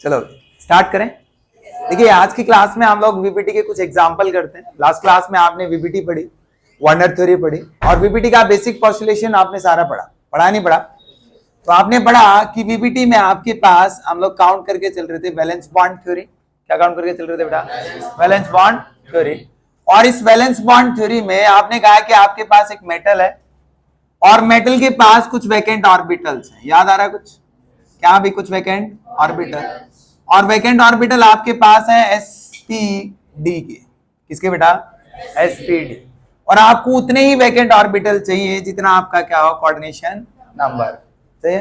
चलो स्टार्ट करें। देखिए आज की क्लास में हम लोग वीपीटी के कुछ एग्जाम्पल करते हैं। लास्ट क्लास में आपने वीपीटी पढ़ी, वंडर थ्योरी पढ़ी और वीपीटी का बेसिक पोस्टुलेशन आपने सारा पढ़ा नहीं पढ़ा? तो आपने पढ़ा कि वीपीटी में आपके पास हम लोग काउंट करके चल रहे थे वैलेंस बॉन्ड थ्योरी। क्या काउंट करके चल रहे थे बेटा? Valence bond theory. और इस वैलेंस बॉन्ड थ्योरी में आपने कहा कि आपके पास एक मेटल है और मेटल के पास कुछ वैकेंट ऑर्बिटल्स हैं। याद आ रहा है कुछ? क्या भी कुछ वैकेंट ऑर्बिटल, और वैकेंट ऑर्बिटल आपके पास है sp_d के। किसके बेटा? sp_d। और आपको उतने ही वैकेंट ऑर्बिटल चाहिए जितना आपका क्या हो, कोऑर्डिनेशन नंबर। तो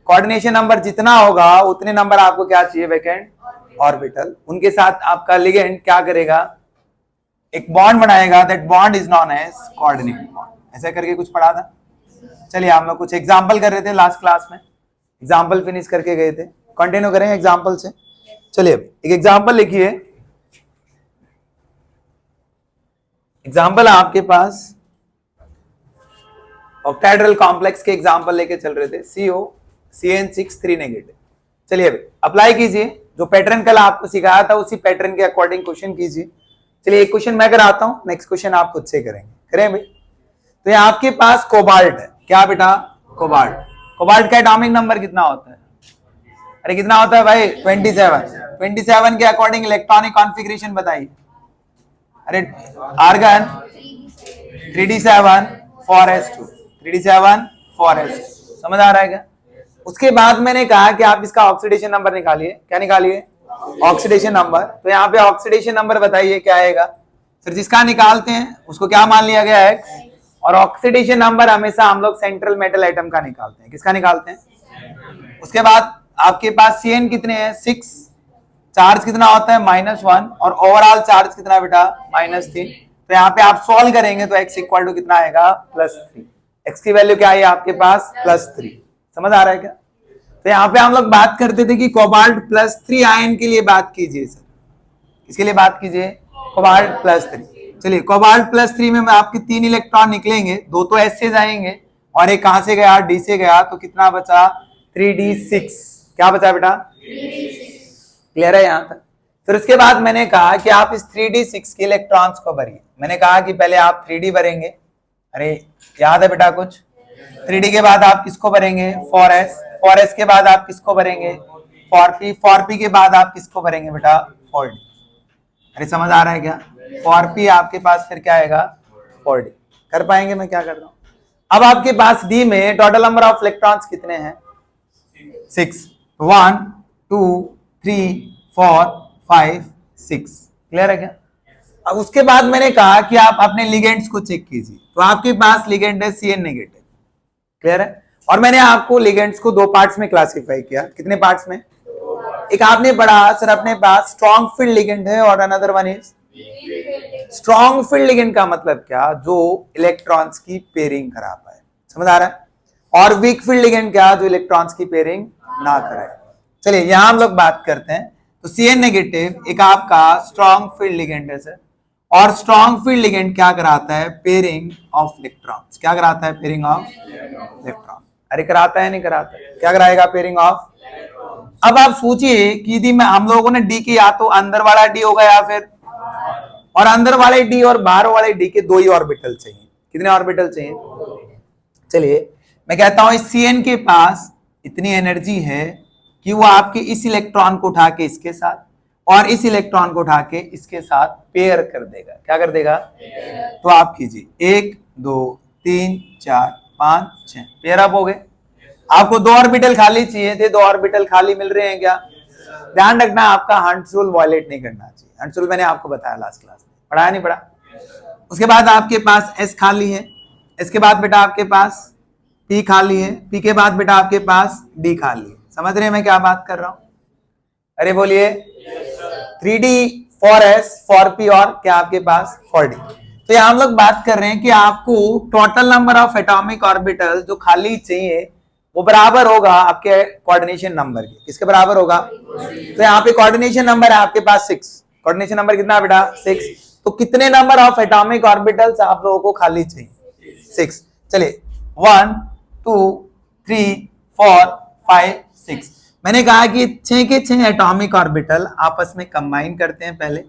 कोऑर्डिनेशन नंबर जितना होगा उतने नंबर आपको क्या चाहिए, वैकेंट ऑर्बिटल। उनके साथ आपका लिगेंड क्या करेगा, एक बॉन्ड बनाएगा। That bond is non edge coordinate bond. ऐसा करके कुछ पढ़ा था। चलिए हम लोग कुछ एग्जाम्पल कर रहे थे लास्ट क्लास में, एग्जाम्पल फिनिश करके गए थे। कंटिन्यू करें एग्जाम्पल से। चलिए एक एग्जाम्पल लिखिए। एग्जाम्पल आपके पास ऑक्टाहेड्रल कॉम्प्लेक्स के एग्जाम्पल लेके चल रहे थे, COCN6 3 नेगेटिव। चलिए अभी अप्लाई कीजिए जो पैटर्न कल आपको सिखाया था, उसी पैटर्न के अकॉर्डिंग क्वेश्चन कीजिए। चलिए एक क्वेश्चन मैं कराता हूं, नेक्स्ट क्वेश्चन आप खुद से करेंगे। करें भाई? तो ये आपके पास कोबाल्ट है। क्या बेटा? कोबाल्ट। कोबाल्ट का एटॉमिक नंबर कितना होता है? अरे कितना होता है भाई? 27। 27 के अकॉर्डिंग इलेक्ट्रॉनिक कॉन्फ़िगरेशन बताइए। अरे argon 3d7 4s2, 3d7 4s2। समझ आ रहा है क्या? उसके बाद मैंने कहा कि आप इसका ऑक्सीडेशन नंबर निकालिए। क्या निकालिए? Oxidation number. तो यहाँ पे ऑक्सीडेशन नंबर बताइए क्या आएगा? फिर जिसका निकालते हैं उसको क्या मान लिया गया है? और ऑक्सीडेशन नंबर हमेशा हम लोग सेंट्रल मेटल आइटम का निकालते हैं। किसका निकालते हैं? उसके बाद आपके पास CN कितने हैं? 6। चार्ज कितना होता है? -1। और ओवरऑल चार्ज कितना बेटा? -3। तो यहाँ पे आप सॉल्व करेंगे तो x इक्वल टू कितना आएगा? +3। x की वैल्यू क्या है आपके पास? +3। समझ आ रहा है क्या? तो यहाँ पे हम लोग बात करते थे कि कोबाल्ट +3 आयन के लिए बात कीजिए सर। इसके लिए बात कीजिए कोबाल्ट +3। चलिए कोबाल्ट +3 में आपके 3 इलेक्ट्रॉन निकलेंगे, 2 तो S से जाएंगे और एक कहां से गया? D से गया। तो कितना बचा? 3d6। क्या बचा बेटा? क्लियर है यहाँ तक? फिर उसके बाद मैंने कहा कि आप इस 3d6 के इलेक्ट्रॉन्स को भरिए। मैंने कहा कि पहले आप 3d भरेंगे। अरे याद है बेटा कुछ? 3d के बाद आप किसको भरेंगे? 4s। 4s के बाद आप किसको भरेंगे? 4p। 4p के बाद आप किसको भरेंगे बेटा? 4d। अरे समझ आ रहा है क्या? 4p आपके पास फिर क्या आएगा? 4d। कर पाएंगे? मैं क्या कर रहा हूं? अब आपके पास d में टोटल नंबर ऑफ इलेक्ट्रॉन्स कितने हैं? 6। 1 2 3 4 5 6। क्लियर है क्या? अब उसके बाद मैंने कहा कि आप अपने लिगेंड्स को चेक कीजिए। तो आपके पास लिगेंड है CN नेगेटिव। क्लियर है? और मैंने आपको लिगेंड्स को 2 पार्ट्स में क्लासिफाई किया। कितने पार्ट्स में? एक आपने पढ़ा सर अपने पास स्ट्रॉन्ग फील्ड लिगेंड है और another one is strong field ligand. का मतलब क्या? जो इलेक्ट्रॉन्स की पेयरिंग करा पाए। समझ आ रहा है? और वीक फील्ड लिगेंड क्या? जो इलेक्ट्रॉन्स की पेयरिंग ना कराए। चलिए यहां हम लोग बात करते हैं। तो CN नेगेटिव एक आपका स्ट्रॉन्ग फील्ड लिगेंड है सर, और स्ट्रॉन्ग फील्ड लिगेंड क्या कराता है? Pairing of electrons. क्या कराता है? Pairing of electron. अरे कराता है नहीं कराता? क्या कराएगा? Pairing of. अब आप सोचिए कि यदि मैं हम लोगों ने D की या तो अंदर वाला D होगा या फिर, और अंदर वाले D और बाहर वाले D के 2 ही ऑर्बिटल चाहिए। कितने ऑर्बिटल चाहिए? चलिए मैं कहता हूं इस CN के पास इतनी एनर्जी है कि वो आपके इस इलेक्ट्रॉन को उठा के इसके साथ और इस इलेक्ट्रॉन को उठा के इसके साथ पेयर कर देगा। क्या कर देगा? तो आप कीजिए 1 2 3 4 5 6 पेयर अप हो गए। आपको 2 ऑर्बिटल खाली चाहिए थे, 2 ऑर्बिटल खाली मिल रहे हैं क्या? ध्यान रखना आपका हंट्स रूल वायलेट नहीं करना चाहिए। हंट्स रूल मैंने आपको बताया लास्ट क्लास में, पढ़ाया नहीं पढ़ा? उसके बाद आपके पास S खाली है। S के बाद बेटा आपके पास P खाली है। P के बाद बेटा आपके पास D खाली है। समझ रहे हैं मैं क्या बात कर रहा हूं? अरे बोलिए 3d 4s 4p और क्या आपके पास 4d। तो यहां हम लोग बात कर रहे हैं कि आपको total number of atomic orbital जो खाली चाहिए वो बराबर होगा आपके कोऑर्डिनेशन नंबर के। किसके बराबर होगा? तो यहाँ पे कोऑर्डिनेशन नंबर है आपके पास 6। कोऑर्डिनेशन नंबर कितना है बेटा? 6। तो कितने नंबर ऑफ एटॉमिक ऑर्बिटल्स आप लोगों को खाली चाहिए? 6। चलिए 1 2 3 4 5 6। मैंने कहा कि 6 के 6 एटॉमिक ऑर्बिटल आपस में कंबाइन करते हैं पहले।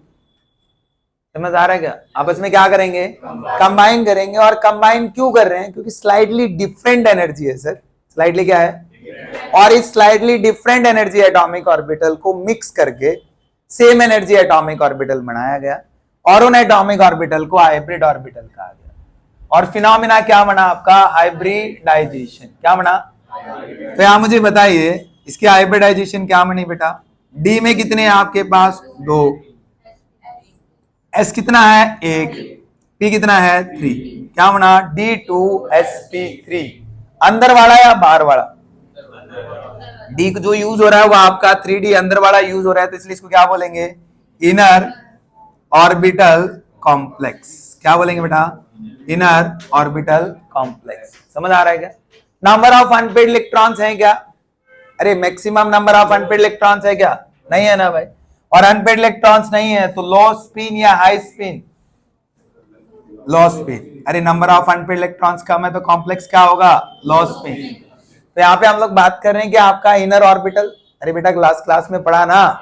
समझ आ रहा है क्या? आपस में क्या करेंगे? कंबाइन करेंगे। और कंबाइन क्यों कर रहे हैं? क्योंकि स्लाइटली डिफरेंट एनर्जी है सर। स्लाइटली क्या है? और इस slightly different energy atomic orbital को मिक्स करके सेम एनर्जी एटॉमिक ऑर्बिटल बनाया गया और उन एटॉमिक ऑर्बिटल को हाइब्रिड ऑर्बिटल कहा गया। और फिनोमिना क्या बना आपका? हाइब्रिडाइजेशन। क्या बना? तो यहां मुझे बताइए इसकी हाइब्रिडाइजेशन क्या बनी बेटा? डी में कितने हैं आपके पास? 2। एस कितना है? 1। पी कितना है? 3। क्या बना? D2sp3। अंदर वाला या बाहर वाला? डी जो यूज हो रहा है वो आपका 3D अंदर वाला यूज हो रहा है, तो इसलिए इसको क्या बोलेंगे? Inner orbital complex. क्या बोलेंगे बेटा? Inner orbital complex. समझ आ रहा है क्या? नंबर ऑफ अनपेड इलेक्ट्रॉन्स है क्या? अरे maximum number of unpaired electrons है क्या? नहीं है ना भाई। और अनपेड इलेक्ट्रॉन्स नहीं है तो लो स्पिन या हाई स्पिन? लो स्पिन। अरे नंबर ऑफ अनपेड इलेक्ट्रॉन्स कम है तो कॉम्प्लेक्स क्या होगा? लो स्पिन। तो यहाँ पे हम लोग बात कर रहे हैं कि आपका इनर ऑर्बिटल। अरे बेटा क्लास में पढ़ा ना?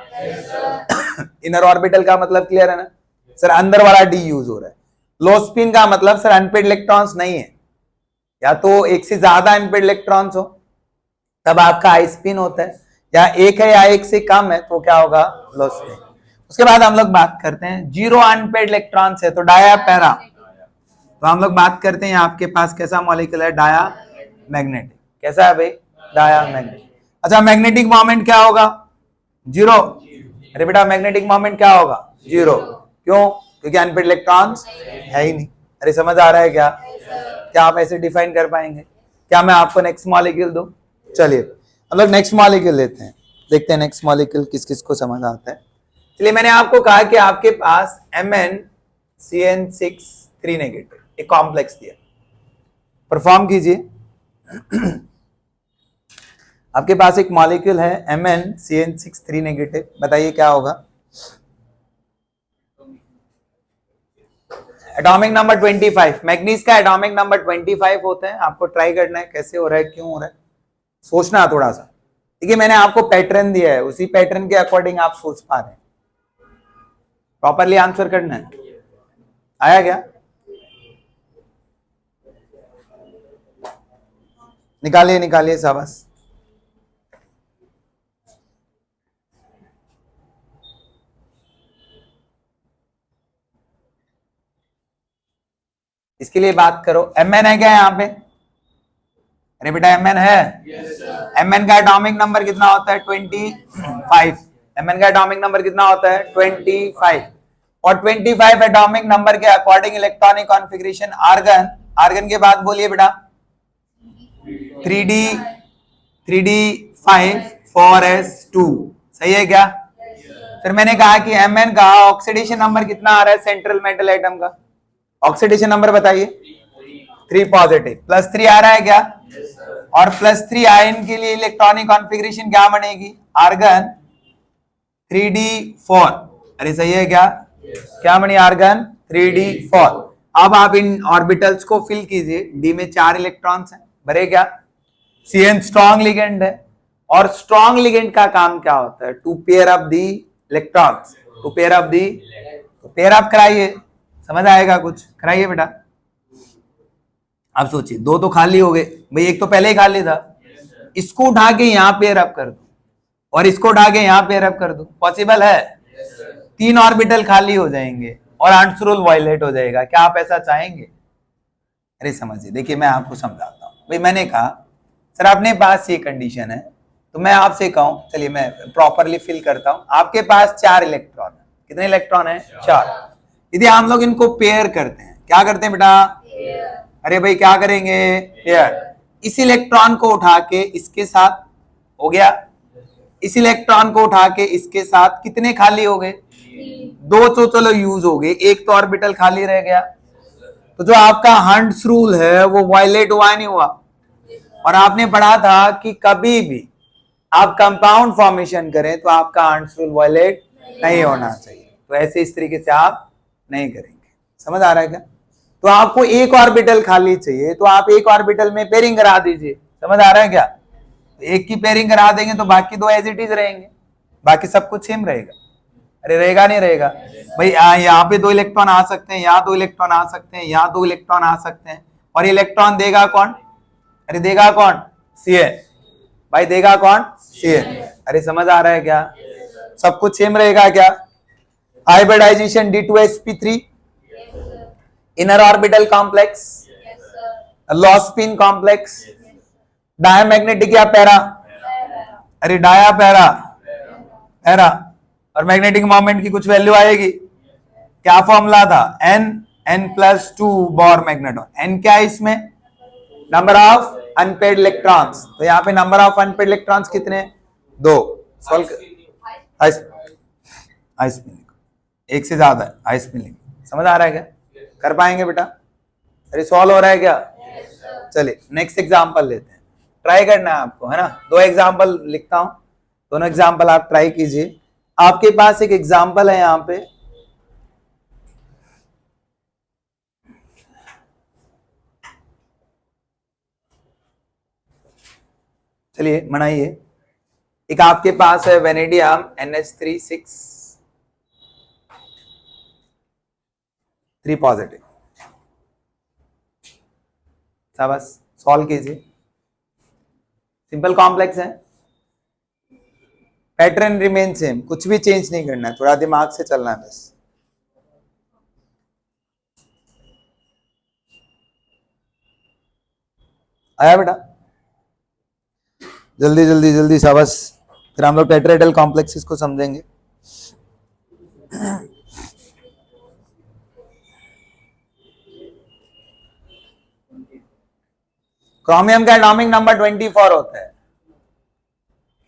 इनर ऑर्बिटल का मतलब क्लियर है ना सर? अंदर वाला डी यूज हो रहा है। लो स्पिन का मतलब सर अनपेड इलेक्ट्रॉन्स नहीं है, या तो एक से ज्यादा अनपेड इलेक्ट्रॉन्स हो तब आपका हाई स्पिन होता है, या एक है या एक से कम है तो क्या होगा? लो स्पिन। उसके बाद हम लोग बात करते हैं जीरो अनपेड इलेक्ट्रॉन्स है तो डाया पैरा। तो हम लोग बात करते हैं आपके पास कैसा मॉलिक्यूल है? Diamagnetic. कैसा है भाई? Diamagnetic. अच्छा मैग्नेटिक मोमेंट क्या होगा? 0। अरे बेटा मैग्नेटिक मोमेंट क्या होगा? 0। क्यों? क्योंकि अनपेड इलेक्ट्रॉन्स है ही नहीं। अरे समझ आ रहा है क्या? क्या आप ऐसे डिफाइन कर पाएंगे? क्या मैं आपको नेक्स्ट मॉलिक्यूल दूं? चलिए हम लोग नेक्स्ट मॉलिक्यूल लेते हैं, देखते हैं नेक्स्ट मॉलिक्यूल किस किस को समझ आता है। चलिए मैंने आपको कहा कि आपके पास MnCN6 3 नेगेटिव एक कॉम्प्लेक्स दिया, परफॉर्म कीजिए। आपके पास एक मॉलिक्यूल है MnCN6 3 नेगेटिव, बताइए क्या होगा? Atomic number 25। मैग्नीज का एटॉमिक नंबर 25 होता है। आपको ट्राई करना है कैसे हो रहा है, क्यों हो रहा है, सोचना थोड़ा सा। देखिए मैंने आपको पैटर्न दिया है, उसी पैटर्न के अकॉर्डिंग आप सोच पा रहे हैं, प्रॉपरली आंसर करना है। आया क्या? निकालिए निकालिए शाबाश। इसके लिए बात करो। Mn है क्या यहाँ पे? अरे बेटा Mn है। Mn का एटॉमिक नंबर कितना होता है? 25। Mn का एटॉमिक नंबर कितना होता है? 25। और 25 एटॉमिक नंबर के according electronic configuration argon. Argon के बाद बोलिए बेटा 3d5 4s2। सही है क्या? फिर मैंने कहा कि Mn का ऑक्सीडेशन नंबर कितना आ रहा है सेंट्रल मेटल एटम का? ऑक्सीडेशन नंबर बताइए। 3 पॉजिटिव। +3 आ रहा है क्या? और +3 आयन के लिए इलेक्ट्रॉनिक कॉन्फ़िगरेशन क्या बनेगी? Argon 3d4। अरे सही है क्या? क्या बनी? Argon 3d4। अब आप इन ऑर्बिटल्स को फिल कीजिए। डी में 4 इलेक्ट्रॉन्स हैं, भरे क्या? Cn स्ट्रॉन्ग लिगेंड है, और स्ट्रॉन्ग लिगेंड का काम क्या होता है? To pair up the electrons. To pair up the, तो पेयर अप कराइए, समझ आएगा कुछ? कराइए बेटा। अब सोचिए 2 तो खाली हो गए भाई, एक तो पहले ही खाली था। इसको उठा के यहां पेयर अप कर दो और इसको उठा के यहां पेयर अप कर दो, पॉसिबल है? 3 ऑर्बिटल खाली हो जाएंगे और आर्म्स रूल वायलेट हो जाएगा। क्या आप ऐसा चाहेंगे? अरे समझिए, देखिए मैं आपको समझाता हूं भाई। मैंने कहा सर अपने पास ये कंडीशन है, तो मैं आपसे कहूं, चलिए मैं प्रॉपरली फिल करता हूं। आपके पास 4 इलेक्ट्रॉन है। कितने इलेक्ट्रॉन है? 4। यदि हम लोग इनको पेयर करते हैं, क्या करते हैं बेटा? अरे भाई क्या करेंगे? पेयर। इस इलेक्ट्रॉन को उठा के इसके साथ, हो गया। इस इलेक्ट्रॉन को उठा के इसके साथ, कितने खाली हो गए? 2 तो चलो यूज हो गए, एक तो ऑर्बिटल खाली रह गया। तो जो आपका हंट्स रूल है वो वायलेट हुआ नहीं हुआ? और आपने पढ़ा था कि कभी भी आप कंपाउंड फॉर्मेशन करें तो आपका हंट्स रूल वायलेट नहीं होना चाहिए। तो ऐसे इस तरीके से आप नहीं करेंगे। समझ आ रहा है क्या? तो आपको एक ऑर्बिटल खाली चाहिए तो आप एक ऑर्बिटल में पेयरिंग करा दीजिए। समझ आ रहा है क्या? एक की पेयरिंग करा देंगे तो बाकी दो एज इट इज रहेंगे, बाकी सब कुछ सेम रहेगा। अरे रहेगा नहीं रहेगा भाई, यहाँ पे दो इलेक्ट्रॉन आ सकते हैं, यहाँ दो इलेक्ट्रॉन आ सकते हैं, यहाँ दो इलेक्ट्रॉन आ सकते हैं, और इलेक्ट्रॉन देगा कौन? अरे देगा कौन? Cn भाई, देगा कौन? Cn। अरे समझ आ रहा है क्या? सब कुछ सेम रहेगा क्या? Hybridisation D2sp3, inner orbital complex, low spin complex, diamagnetic या पैरा? अरे डाया पैरा, पैरा, और मैग्नेटिक मोमेंट की कुछ वैल्यू आएगी। क्या फॉर्मूला था? n+2 bore magneton. n क्या है इसमें? Number of unpaired electrons. तो यहाँ पे नंबर ऑफ अनपेड इलेक्ट्रॉन्स कितने? 2। सॉल्व हाई स्पिन, एक से ज्यादा है हाई स्पिन। समझ आ रहा है क्या? कर पाएंगे बेटा? अरे सॉल्व हो रहा है क्या? चलिए नेक्स्ट एग्जांपल लेते हैं, ट्राई करना है आपको, है ना। दो एग्जांपल लिखता हूं, दोनों एग्जांपल आप ट्राई कीजिए। आपके पास एक एग्जांपल है यहाँ पे, चलिए बनाइए। एक आपके पास है वेनेडियम NH3 3 पॉजिटिव। बस सॉल्व कीजिए, सिंपल कॉम्प्लेक्स है, पैटर्न रिमेन सेम, कुछ भी चेंज नहीं करना है, थोड़ा दिमाग से चलना है बस। आया बेटा? जल्दी जल्दी जल्दी शाबाश। फिर हम लोग टेट्राहेड्रल कॉम्प्लेक्सेस को समझेंगे। क्रोमियम का एटॉमिक नंबर 24 होता है।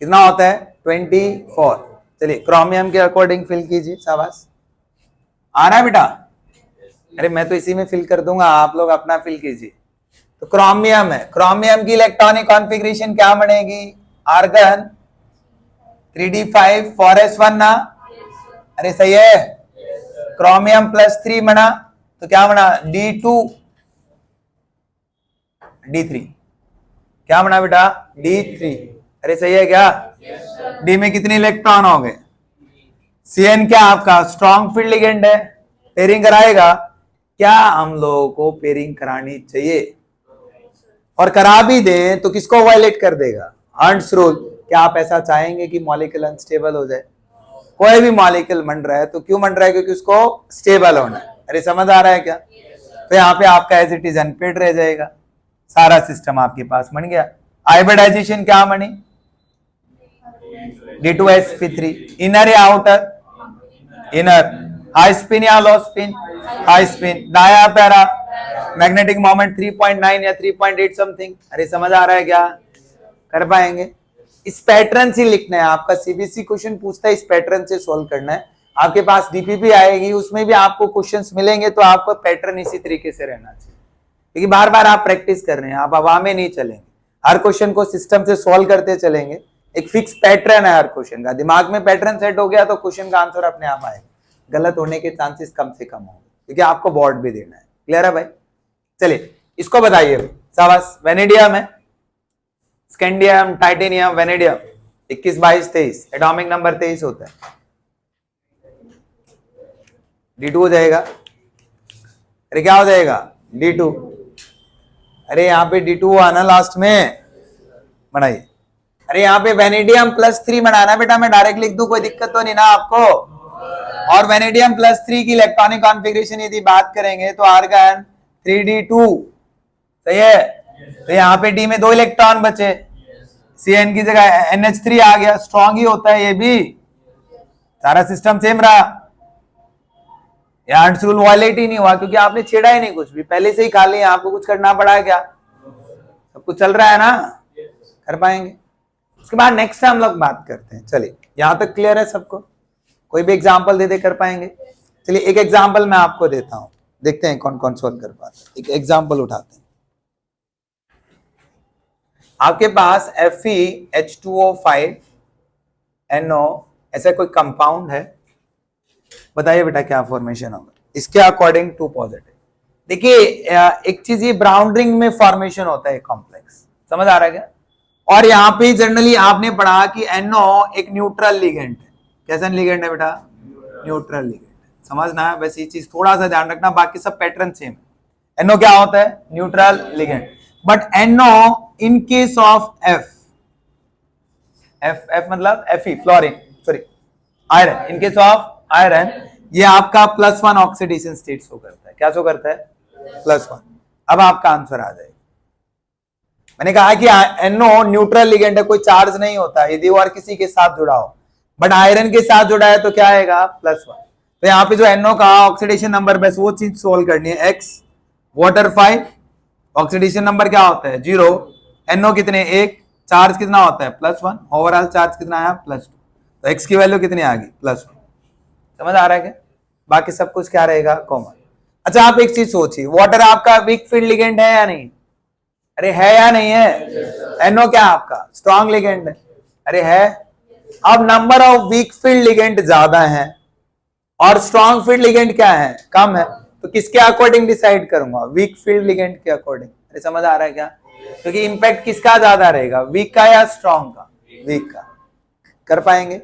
कितना होता है? 24। चलिए क्रोमियम के अकॉर्डिंग फिल कीजिए, शाबाश। आ रहा है बेटा? अरे मैं तो इसी में फिल कर दूंगा, आप लोग अपना फिल कीजिए। तो क्रोमियम है, क्रोमियम की इलेक्ट्रॉनिक कॉन्फ़िगरेशन क्या बनेगी? आर्गन 3d5 4s1 ना? अरे सही है। क्रोमियम +3 बना तो क्या बना? D2 D3। क्या बना बेटा? D3। अरे सही है क्या? D में कितने इलेक्ट्रॉन हो गए? Cn क्या आपका स्ट्रॉन्ग फील्ड लिगेंड है, पेयरिंग कराएगा। क्या हम लोगों को पेयरिंग करानी चाहिए? और करा भी दें तो किसको वायलेट कर देगा? Hunts rule. क्या आप ऐसा चाहेंगे कि मॉलिक्यूल अनस्टेबल हो जाए? कोई भी मॉलिक्यूल बन रहा है तो क्यों बन रहा है? क्योंकि उसको स्टेबल होना है। अरे समझ आ रहा है क्या? तो यहाँ पे आपका एज इट इज अनपेड रह जाएगा, सारा सिस्टम आपके पास बन गया। हाइब्रिडाइजेशन क्या बनी? D2sp3, इनर या आउटर? इनर। हाई स्पिन या low spin? High spin. Dia para? Magnetic moment 3.9 या 3.8 समथिंग। अरे समझ आ रहा है क्या? कर पाएंगे? इस पैटर्न से लिखना है आपका, सीबीएसई क्वेश्चन पूछता है, इस पैटर्न से सॉल्व करना है। आपके पास डीपीपी आएगी, उसमें भी आपको क्वेश्चंस मिलेंगे, तो आपको पैटर्न इसी तरीके से रहना चाहिए, क्योंकि बार बार आप प्रैक्टिस कर रहे हैं, आप हवा में नहीं चलेंगे। हर क्वेश्चन को सिस्टम से सॉल्व करते चलेंगे, एक फिक्स पैटर्न है हर क्वेश्चन का। दिमाग में पैटर्न सेट हो गया तो क्वेश्चन का आंसर अपने आप आएगा, गलत होने के चांसेस कम से कम होंगे, क्योंकि आपको बोर्ड भी देना है। क्लियर है भाई? चलिए इसको बताइए। शाबाश। वेनेडियम है, scandium, titanium, vanadium 21 22 23, atomic number 23 होता है। D2 हो जाएगा। अरे क्या हो जाएगा? D2। अरे यहाँ पे D2 हुआ ना लास्ट में, बनाइए। अरे यहाँ पे वेनेडियम +3 बनाना बेटा, मैं डायरेक्ट लिख दूं, कोई दिक्कत तो नहीं ना आपको? और वेनेडियम +3 की इलेक्ट्रॉनिक कॉन्फ़िगरेशन यदि बात करेंगे तो आर्गन 3d2, सही है। तो यहाँ पे D में 2 इलेक्ट्रॉन बचे, Cn की जगह NH3 आ गया, स्ट्रॉन्ग ही होता है ये भी, सारा सिस्टम सेम रहा। हंट्स रूल वायलेट ही नहीं हुआ, क्योंकि आपने छेड़ा ही नहीं, कुछ भी पहले से ही खा लिया, आपको कुछ करना पड़ा है क्या? सब कुछ चल रहा है ना? कर पाएंगे? उसके बाद नेक्स्ट हम लोग बात करते हैं। चलिए यहां तक क्लियर है सबको? कोई भी एग्जांपल दे कर पाएंगे? चलिए एक एग्जांपल मैं आपको देता हूं, देखते हैं कौन कौन सॉल्व कर पाते हैं। एक एग्जांपल उठाते हैं। आपके पास FeH2O5NO ऐसा कोई कंपाउंड है, बताइए बेटा क्या फॉर्मेशन होगा इसके अकॉर्डिंग 2 पॉजिटिव। देखिए एक चीज, ये ब्राउन रिंग में फॉर्मेशन होता है कॉम्प्लेक्स, समझ आ रहा है क्या? और यहाँ पे जनरली आपने पढ़ा कि NO एक न्यूट्रल लिगेंड है। कैसा लिगेंड है बेटा? Neutral ligand. समझना है, बस ये चीज थोड़ा सा ध्यान रखना, बाकी सब पैटर्न सेम है। NO क्या होता है? Neutral ligand. But NO in case of F मतलब Fe fluorine, sorry iron, in case of iron ये आपका +1 ऑक्सीडेशन स्टेट शो करता है। क्या शो करता है? +1। अब आपका आंसर आ जाएगा। मैंने कहा कि NO न्यूट्रल लिगेंड है, कोई चार्ज नहीं होता यदि और किसी के साथ जुड़ा हो, बट आयरन के साथ जुड़ा है तो क्या आएगा? +1। तो यहाँ पे जो NO का ऑक्सीडेशन नंबर, बस वो चीज सोल्व करनी है। X वाटर 5, ऑक्सीडेशन नंबर क्या होता है? 0। NO कितने? 1। चार्ज कितना होता है? +1। ओवरऑल चार्ज कितना आया? +2। तो X की वैल्यू कितनी आ गई? +1। समझ आ रहा है क्या? बाकी सब कुछ क्या रहेगा? कॉमन। अच्छा आप एक चीज सोचिए, वाटर आपका वीक फील्ड लिगेंड है या नहीं? अरे है या नहीं है? NO क्या आपका स्ट्रॉन्ग लिगेंड है? अरे है। अब number of week field ligand ज्यादा है और स्ट्रॉन्ग फील्ड लिगेंड क्या है? कम है। तो किसके अकॉर्डिंग डिसाइड करूंगा? वीक फील्ड लिगेंड के अकॉर्डिंग। अरे समझ आ रहा है क्या? क्योंकि इंपैक्ट किसका ज्यादा रहेगा? वीक का या स्ट्रॉन्ग का? वीक का। कर पाएंगे?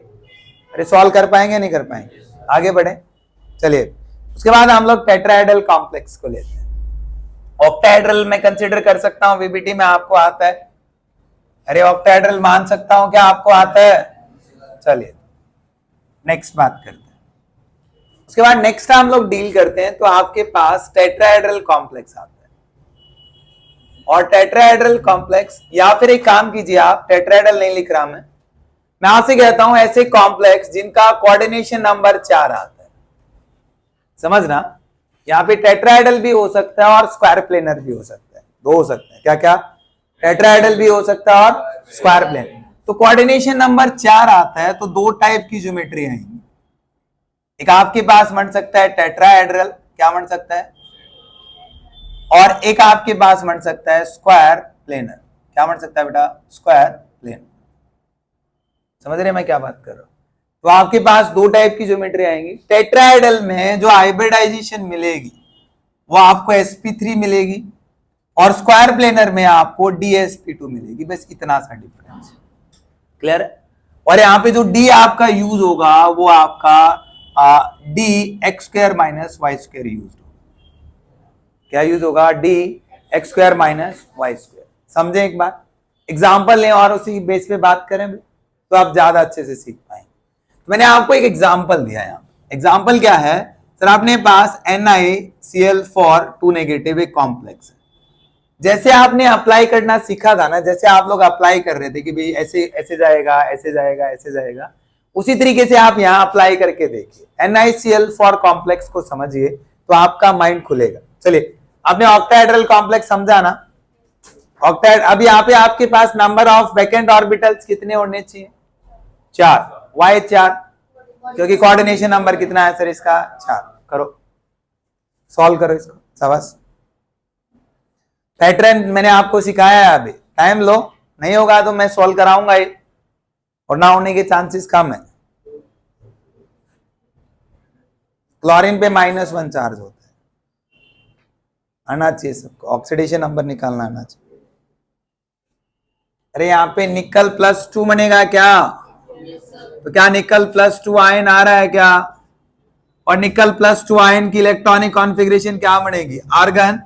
अरे सॉल्व कर पाएंगे नहीं कर पाएंगे? आगे बढ़े, चलिए। उसके बाद हम लोग टेट्राहेड्रल कॉम्प्लेक्स को लेते हैं। ऑक्टाहेड्रल में कंसीडर कर सकता हूं, VBT में आपको आता है। अरे ऑक्टाहेड्रल मान सकता हूं, क्या आपको आता है? चलिए नेक्स्ट बात करते हैं। उसके बाद नेक्स्ट हम लोग डील करते हैं तो आपके पास टेट्राहेड्रल कॉम्प्लेक्स आता है। और टेट्राहेड्रल कॉम्प्लेक्स, या फिर एक काम कीजिए आप, टेट्राहेड्रल नहीं लिख रहा मैं आपसे कहता हूं ऐसे कॉम्प्लेक्स जिनका कोऑर्डिनेशन नंबर 4 आता है। समझना, यहाँ पे टेट्राहेड्रल भी हो सकता है और स्क्वायर प्लेनर भी हो सकता है, दो हो सकते हैं। क्या क्या? टेट्राहेड्रल भी हो सकता है और स्क्वायर प्लेनर। तो कोऑर्डिनेशन नंबर 4 आता है तो दो टाइप की ज्योमेट्री आएंगी। एक आपके पास बन सकता है टेट्राहेड्रल, क्या बन सकता है? और एक आपके पास बन सकता है स्क्वायर प्लेनर। क्या बन सकता है बेटा? Square planar. समझ रहे मैं क्या बात कर रहा हूं? तो आपके पास दो टाइप की ज्योमेट्री आएंगी। टेट्राहेड्रल में जो हाइब्रिडाइजेशन मिलेगी वो आपको sp3 मिलेगी और स्क्वायर प्लेनर में आपको dsp2 मिलेगी। बस इतना सा डिफरेंस, क्लियर है? और यहाँ पे जो d आपका यूज होगा वो आपका dx² - y² यूज होगा। क्या यूज होगा? dx² - y²। समझे? एक बार एग्जाम्पल लें और उसी बेस पे बात करें तो आप ज्यादा अच्छे से सीख पाएंगे। तो मैंने आपको एक एग्जाम्पल दिया है। एग्जाम्पल क्या है सर? आपने पास NiCl4 2- एक कॉम्प्लेक्स है। जैसे आपने अप्लाई करना सीखा था ना, जैसे आप लोग अप्लाई कर रहे थे कि भाई ऐसे ऐसे जाएगा, ऐसे जाएगा, ऐसे जाएगा, उसी तरीके से आप यहाँ अप्लाई करके देखिए। NiCl4 कॉम्प्लेक्स को समझिए तो आपका माइंड खुलेगा। चलिए, आपने ऑक्टाहेड्रल कॉम्प्लेक्स समझा ना? ऑक्टाहेड, अब यहाँ पे आपके पास नंबर ऑफ वैकेंट ऑर्बिटल्स कितने होने चाहिए? 4। वाई 4? क्योंकि कोऑर्डिनेशन नंबर कितना है सर इसका? 4। करो, सॉल्व करो इसको, शाबाश। पैटर्न मैंने आपको सिखाया है, अभी टाइम लो, नहीं होगा तो मैं सॉल्व कराऊंगा ही, और ना होने के चांसेस कम है। क्लोरीन पे -1 चार्ज होता है, आना चाहिए सबको, ऑक्सीडेशन नंबर निकालना आना चाहिए। अरे यहाँ पे निकल +2 बनेगा क्या? तो क्या निकल +2 आयन आ रहा है क्या? और निकल +2 आयन की इलेक्ट्रॉनिक कॉन्फ़िगरेशन क्या बनेगी? आर्गन,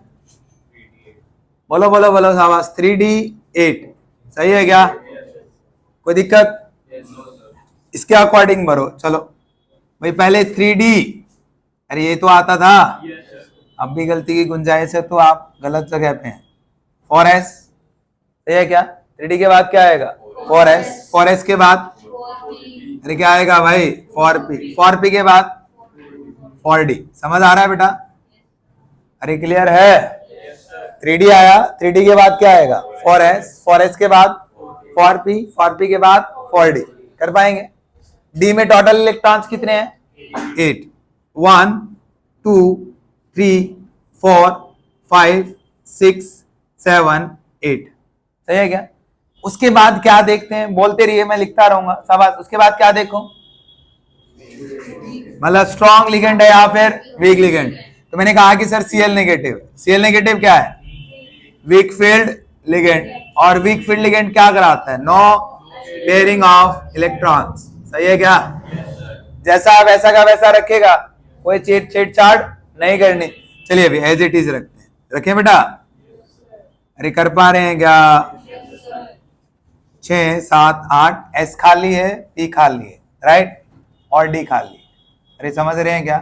बोलो बोलो बोलो, शाबाश। 3d8 सही है क्या? कोई दिक्कत? इसके अकॉर्डिंग भरो। चलो भाई, पहले 3d, अरे ये तो आता था, अब भी गलती की गुंजाइश है तो आप गलत जगह पे हैं। 4s सही है क्या? 3d के बाद क्या आएगा? 4s। 4s के बाद अरे क्या आएगा भाई? 4p। 4p के बाद 4d। समझ आ रहा है बेटा? अरे क्लियर है? 3d आया, 3d के बाद क्या आएगा? 4s। 4s के बाद 4p, 4p के बाद 4d। कर पाएंगे? d में टोटल इलेक्ट्रॉन्स कितने हैं? 8। 1 2 3 4 5 6 7 8 सही है क्या? उसके बाद क्या देखते हैं? बोलते रहिए, मैं लिखता रहूंगा, शाबाश। उसके बाद क्या देखो? मतलब स्ट्रॉन्ग लिगेंड है या फिर वीक लिगेंड? तो मैंने कहा कि sir Cl negative. Cl negative क्या है? Weak field ligand. और वीक फील्ड लिगेंड क्या कराता है? No pairing of electrons. सही है क्या? जैसा वैसा का वैसा रखेगा, कोई छेड़छाड़ नहीं करनी। चलिए अभी एज इट इज रखते हैं। रखें बेटा? अरे कर पा रहे हैं क्या? 6 7 8 एस खाली है, पी खाली है, राइट, और डी खाली है। अरे समझ रहे हैं क्या?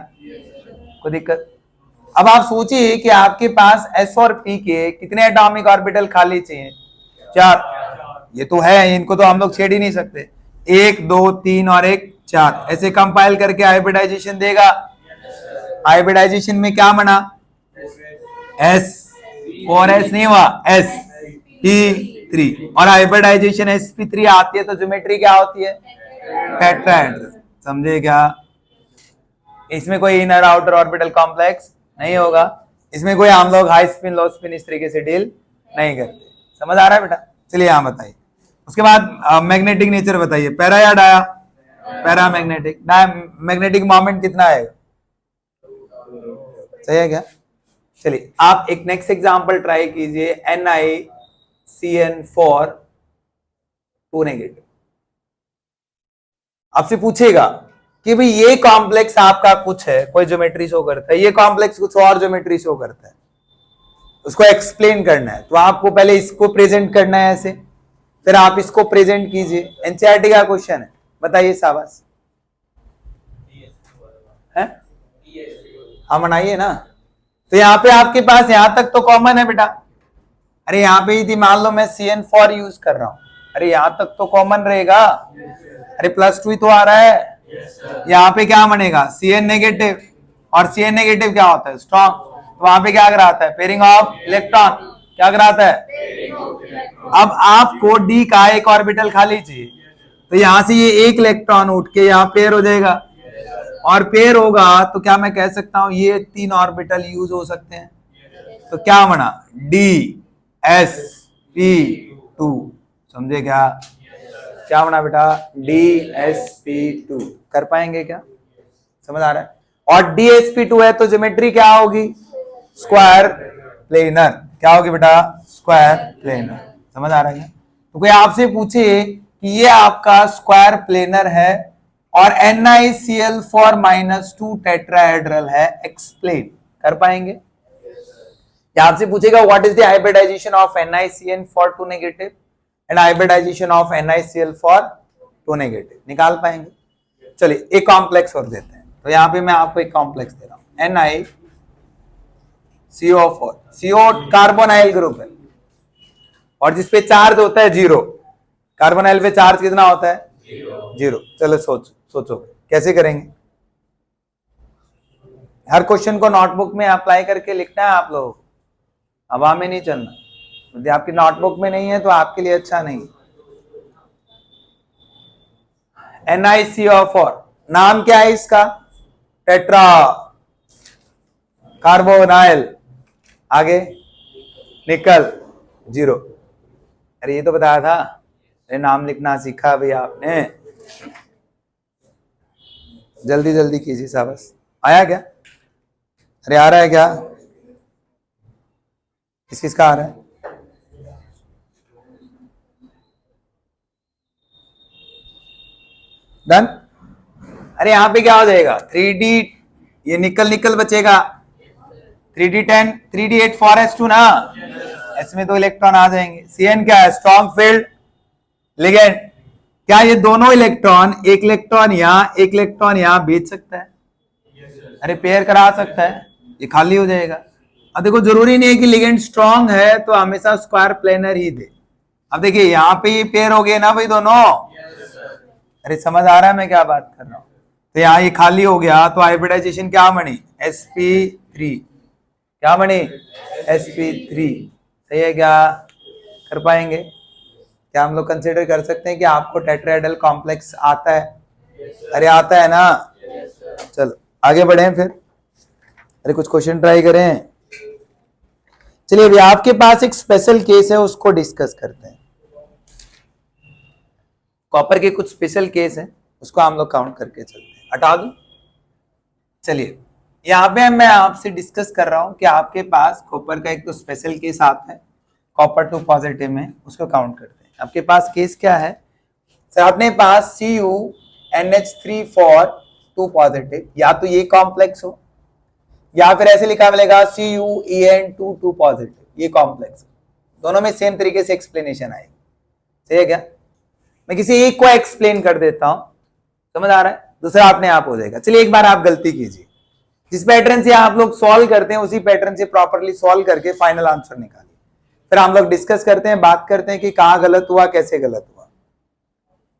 कोई दिक्कत? अब आप सोचिए कि आपके पास एस और पी के कितने एटॉमिक ऑर्बिटल खाली चाहिए? 4। ये तो है, इनको तो हम लोग छेड़ ही नहीं सकते। 1 2 3 और 1 4 ऐसे कंपाइल करके हाइब्रिडाइजेशन देगा। हाइब्रिडाइजेशन में क्या बना? एस 4s नहीं हुआ, sp3। और हाइब्रिडाइजेशन sp3 आती है तो ज्योमेट्री क्या होती है? टेट्राहेड्रल। समझे क्या? इसमें कोई इनर आउटर ऑर्बिटल कॉम्प्लेक्स नहीं होगा। इसमें कोई हम लोग हाई स्पिन लो स्पिन इस तरीके से डील नहीं करते। समझ आ रहा है बेटा? चलिए यहां बताइए। उसके बाद मैग्नेटिक नेचर बताइए। पैरा या dia? Para magnetic. Magnetic moment कितना आएगा? सही है क्या? चलिए आप एक नेक्स्ट एग्जांपल ट्राई कीजिए। NiCN4 2 negative. आपसे पूछेगा कि भाई ये कॉम्प्लेक्स आपका कुछ है, कोई ज्योमेट्री शो करता है, ये कॉम्प्लेक्स कुछ और ज्योमेट्री शो करता है, उसको एक्सप्लेन करना है। तो आपको पहले इसको प्रेजेंट करना है ऐसे, फिर आप इसको प्रेजेंट कीजिए। एनसीईआरटी का क्वेश्चन है, बताइए शाबाश। है? हाँ बनाइए ना। तो यहाँ पे आपके पास यहां तक तो कॉमन है बेटा। अरे यहाँ पे यदि मान लो मैं CN4 यूज कर रहा हूं, अरे यहां तक तो कॉमन रहेगा। अरे +2 तो आ रहा है। यहाँ पे क्या बनेगा? Cn negative. और Cn नेगेटिव क्या होता है? स्ट्रॉन्ग। तो वहां पे क्या कराता है? Pairing of electron. क्या कराता है? अब आपको D का एक ऑर्बिटल खाली चाहिए, तो यहां से ये एक इलेक्ट्रॉन उठ के यहाँ पेयर हो जाएगा। और पेयर होगा तो क्या मैं कह सकता हूं ये 3 ऑर्बिटल यूज हो सकते हैं। तो क्या बना? DsP2। समझे क्या? क्या बना बेटा? DsP2। कर पाएंगे क्या? समझ आ रहा है? और DsP2 है तो ज्योमेट्री क्या होगी? Square planar. क्या होगी बेटा? Square planar. समझ आ रहा है क्या? तो कोई आपसे पूछे कि ये आपका स्क्वायर प्लेनर है और NiCl4 -2 टेट्राहेड्रल है, एक्सप्लेन कर पाएंगे? आपसे पूछेगा what is the hybridisation of NiCN4 2 negative and hybridisation of NiCl4 2 negative, निकाल पाएंगे? चलिए एक कॉम्प्लेक्स और देते हैं। तो यहां पे मैं आपको एक कॉम्प्लेक्स दे रहा हूं, NiCO4। CO कार्बोनाइल ग्रुप है और जिसपे चार्ज होता है 0। कार्बोनाइल पे चार्ज कितना होता है? 0। चलो सोचो कैसे करेंगे। हर क्वेश्चन को नोटबुक में अप्लाई करके लिखना है आप लोगों को, हवा में नहीं चलना। यदि आपकी नोटबुक में नहीं है तो आपके लिए अच्छा नहीं। NiCO4 नाम क्या है इसका? Tetra carbonyl. आगे निकल 0। अरे ये तो बताया था। अरे नाम लिखना सीखा भाई आपने। जल्दी जल्दी कीजिए शाबाश। आया क्या? अरे आ रहा है क्या? किसका आ रहा है? डन। अरे यहां पे क्या हो जाएगा? 3D, ये निकल बचेगा। 3D10 3D8 4s2 ना, इसमें 2 इलेक्ट्रॉन आ जाएंगे। Cn क्या है? Strong field ligand. क्या ये दोनों इलेक्ट्रॉन, एक इलेक्ट्रॉन यहां एक इलेक्ट्रॉन यहां भेज सकता है? अरे पेयर करा सकता है, ये खाली हो जाएगा। अब देखो जरूरी नहीं है कि लिगेंड स्ट्रॉन्ग है तो हमेशा स्क्वायर प्लेनर ही दे। अब देखिए यहाँ पे ये पेयर हो गए ना भाई दोनों। अरे समझ आ रहा है मैं क्या बात कर रहा हूं? तो यहाँ ये खाली हो गया तो हाइब्रिडाइजेशन क्या बनी? sp3। क्या बनी? sp3। सही है क्या? कर पाएंगे क्या? हम लोग कंसिडर कर सकते हैं कि आपको टेट्राहेड्रल कॉम्प्लेक्स आता है? अरे आता है ना। चलो आगे बढ़े फिर। अरे कुछ क्वेश्चन ट्राई करें। चलिए अभी आपके पास एक स्पेशल केस है, उसको डिस्कस करते हैं। कॉपर के कुछ स्पेशल केस हैं, उसको हम लोग काउंट करके चलते हैं। हटा दो। चलिए यहाँ पे मैं आपसे डिस्कस कर रहा हूं कि आपके पास कॉपर का एक तो स्पेशल केस आता है कॉपर 2 पॉजिटिव में उसको काउंट करते हैं। आपके पास केस क्या है सर, अपने पास CuNH3 2 पॉजिटिव, या तो ये कॉम्प्लेक्स हो या फिर ऐसे लिखा मिलेगा CuEN2 2 पॉजिटिव, ये कॉम्प्लेक्स। दोनों में सेम तरीके से एक्सप्लेनेशन आएगी, सही है क्या? मैं किसी एक को एक्सप्लेन कर देता हूं, समझ आ रहा है, दूसरा अपने आप हो जाएगा। चलिए एक बार आप गलती कीजिए, जिस पैटर्न से आप लोग सॉल्व करते हैं उसी पैटर्न से प्रॉपरली सॉल्व करके फाइनल आंसर निकालिए। फिर हम लोग डिस्कस करते हैं, बात करते हैं कि कहां गलत हुआ, कैसे गलत हुआ।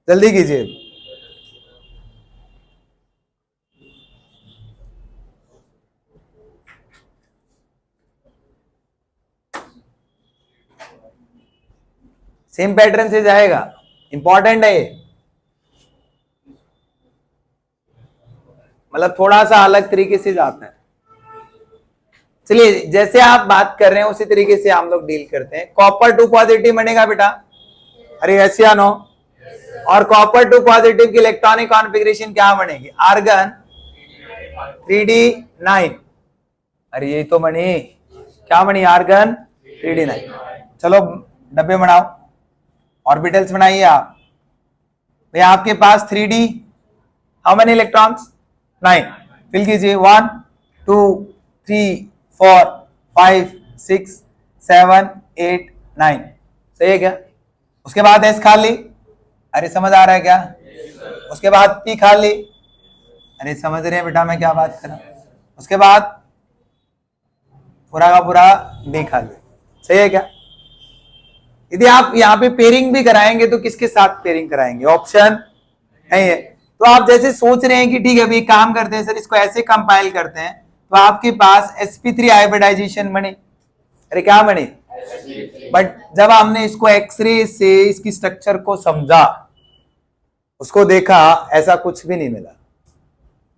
जल्दी कीजिए। सेम पैटर्न से जाएगा, इंपॉर्टेंट है ये, मतलब थोड़ा सा अलग तरीके से जाता है। चलिए जैसे आप बात कर रहे हैं उसी तरीके से हम लोग डील करते हैं। कॉपर 2 पॉजिटिव बनेगा बेटा, अरे यस या नो? और कॉपर 2 पॉजिटिव की इलेक्ट्रॉनिक कॉन्फ़िगरेशन क्या बनेगी? Argon 3d9। अरे ये तो बनी, क्या बनी? Argon 3d9। चलो डब्बे बनाओ, ऑर्बिटल्स बनाइए आप। भैया आपके पास 3d, how many electrons? 9। Fill कीजिए, 1 2 3 4 5 6 7 8 9, सही है क्या? उसके बाद एस खाली, अरे समझ आ रहा है क्या? उसके बाद पी खाली, अरे समझ रहे हैं बेटा मैं क्या बात कर रहा हूं? उसके बाद पूरा का पूरा डी खाली, सही है क्या? यदि आप यहाँ पे पेयरिंग भी कराएंगे तो किसके साथ पेयरिंग कराएंगे? ऑप्शन नहीं है। तो आप जैसे सोच रहे हैं कि ठीक है अभी काम करते हैं सर, इसको ऐसे कंपाइल करते हैं, तो आपके पास sp3 हाइब्रिडाइजेशन बने। अरे क्या बने? बट जब हमने इसको एक्सरे से इसकी स्ट्रक्चर को समझा, उसको देखा, ऐसा कुछ भी नहीं मिला।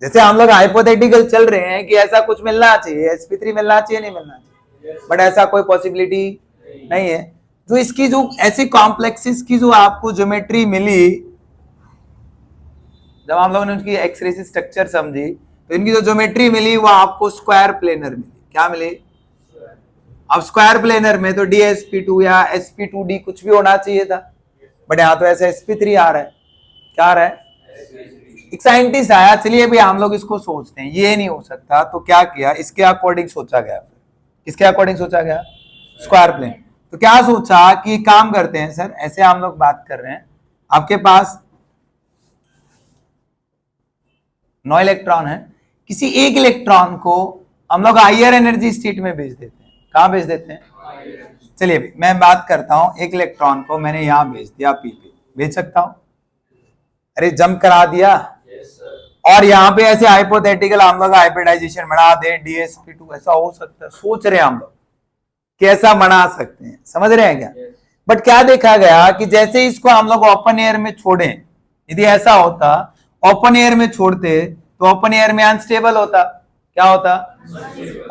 जैसे हम लोग हाइपोथेटिकल चल रहे हैं कि ऐसा कुछ मिलना चाहिए, sp3 मिलना चाहिए, नहीं मिलना चाहिए, बट ऐसा कोई पॉसिबिलिटी नहीं है। तो इसकी जो ऐसे कॉम्प्लेक्सेस की जो आपको ज्योमेट्री मिली, जब हम लोगों ने उनकी एक्सरे से स्ट्रक्चर समझी, तो इनकी जो ज्योमेट्री मिली वो आपको स्क्वायर प्लेनर मिली। क्या मिली? अब स्क्वायर प्लेनर में तो dsp2 या sp2d कुछ भी होना चाहिए था, बट यहाँ तो ऐसा sp3 आ रहा है। क्या आ रहा है? एक साइंटिस्ट आया, चलिए भी हम लोग इसको सोचते हैं ये नहीं हो सकता, तो क्या किया, इसके अकॉर्डिंग सोचा गया। किसके अकॉर्डिंग सोचा गया? Square plane. तो क्या सोचा कि काम करते हैं सर, ऐसे हम लोग बात कर रहे हैं, आपके पास 9 इलेक्ट्रॉन है, किसी एक इलेक्ट्रॉन को हम लोग हायर एनर्जी स्टेट में भेज देते हैं। कहां भेज देते हैं? चलिए भी मैं बात करता हूं, एक इलेक्ट्रॉन को मैंने यहां भेज दिया, पी पे भेज सकता हूं? अरे जंप करा दिया। और यहाँ पे ऐसे हाइपोथेटिकल हम लोग हाइब्रिडाइजेशन बना दें dsp2, ऐसा हो सकता है? सोच रहे हैं हम लोग कि ऐसा बना सकते हैं, समझ रहे हैं क्या? बट क्या देखा गया कि जैसे इसको हम लोग ओपन एयर में छोड़े, यदि ऐसा होता ओपन एयर में छोड़ते तो ओपन एयर में अनस्टेबल होता। क्या होता?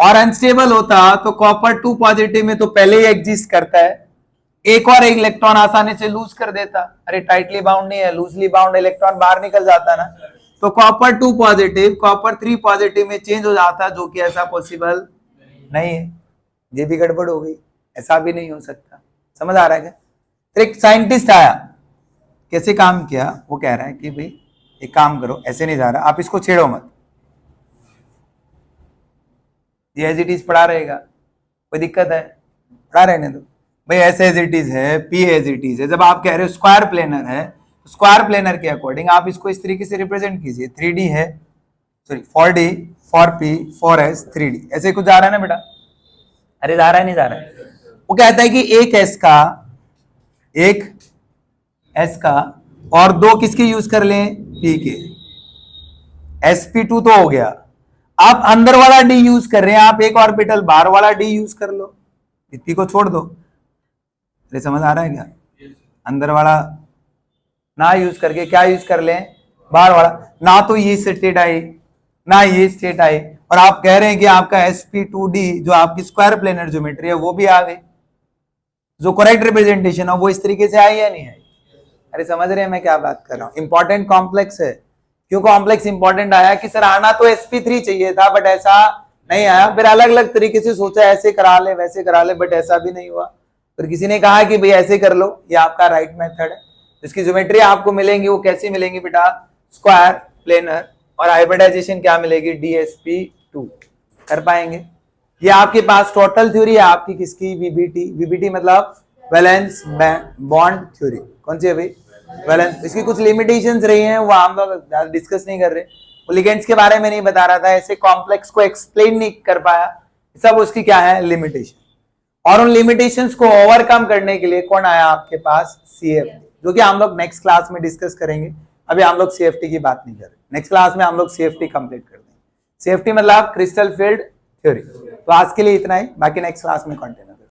और अनस्टेबल होता तो कॉपर 2 पॉजिटिव में तो पहले ही एग्जिस्ट करता है, एक और एक इलेक्ट्रॉन आसानी से लूज कर देता। अरे टाइटली बाउंड नहीं है, लूजली बाउंड इलेक्ट्रॉन बाहर निकल जाता ना, तो कॉपर 2 पॉजिटिव कॉपर 3 पॉजिटिव में चेंज हो जाता, जो कि ऐसा पॉसिबल नहीं है। ये भी गड़बड़ हो गई, ऐसा भी नहीं हो सकता। समझ आ रहा है क्या? तो एक साइंटिस्ट आया, कैसे काम किया, वो कह रहा है कि भाई एक काम करो, ऐसे नहीं जा रहा, आप इसको छेड़ो मत, ये एज इट इज पड़ा रहेगा, कोई दिक्कत है? पड़ा रहने दो भाई, ऐसे एज इट इज है, पी एज इट इज है। जब आप कह रहे हो स्क्वायर प्लेनर है, स्क्वायर प्लेनर के अकॉर्डिंग आप इसको इस तरीके से रिप्रेजेंट कीजिए, 3d है, sorry 4d 4p 4s 3d, ऐसे कुछ जा रहा है ना बेटा? अरे जा रहा है, नहीं जा रहा है? वो कहता है कि एक s का और दो किसके यूज कर लें? p के। sp2 तो हो गया, आप अंदर वाला d यूज कर रहे हैं, आप एक ऑर्बिटल बाहर वाला d यूज कर लो, p को छोड़ दो। अरे समझ आ रहा है क्या? अंदर वाला ना यूज करके क्या यूज कर लें? बाहर वाला। ना तो ये स्टेट आई ना ये स्टेट आई, और आप कह रहे हैं कि आपका sp2d जो आपकी स्क्वायर प्लेनर ज्योमेट्री है वो भी आ गई, जो करेक्ट रिप्रेजेंटेशन है वो इस तरीके से आई या नहीं आई? अरे समझ रहे हैं मैं क्या बात कर रहा हूं? इंपॉर्टेंट कॉम्प्लेक्स है। क्यों कॉम्प्लेक्स इंपॉर्टेंट आया कि सर आना तो sp3 चाहिए था, बट ऐसा नहीं आया। फिर अलग अलग तरीके से सोचा, ऐसे करा ले वैसे करा ले, बट ऐसा भी नहीं हुआ। फिर किसी ने कहा कि भाई ऐसे कर लो, ये आपका राइट मेथड है। इसकी ज्योमेट्री आपको मिलेंगी वो कैसी मिलेंगी बेटा, स्क्वायर, प्लेनर, और हाइब्रिडाइजेशन क्या मिलेगी, DSP2 कर पाएंगे। ये आपके पास टोटल थ्योरी है आपकी किसकी, VBT मतलब वैलेंस बॉन्ड थ्योरी। कौन सी है भाई, वैलेंस। इसकी कुछ लिमिटेशंस रही हैं, वो हम लोग डिस्कस नहीं कर रहे। वो लिगेंड्स के बारे में नहीं बता रहा था, ऐसे कॉम्प्लेक्स को एक्सप्लेन नहीं कर पाया, सब उसकी क्या है, लिमिटेशन। और उन लिमिटेशंस को ओवरकम करने के लिए कौन आया आपके पास, CFT, जो कि हम लोग नेक्स्ट क्लास में डिस्कस करेंगे। अभी हम लोग CFT की बात नहीं कर रहे, नेक्स्ट क्लास में हम लोग CFT कंप्लीट कर देंगे। CFT मतलब क्रिस्टल फील्ड थ्योरी। तो आज के लिए इतना ही, बाकी नेक्स्ट क्लास में कंटिन्यू।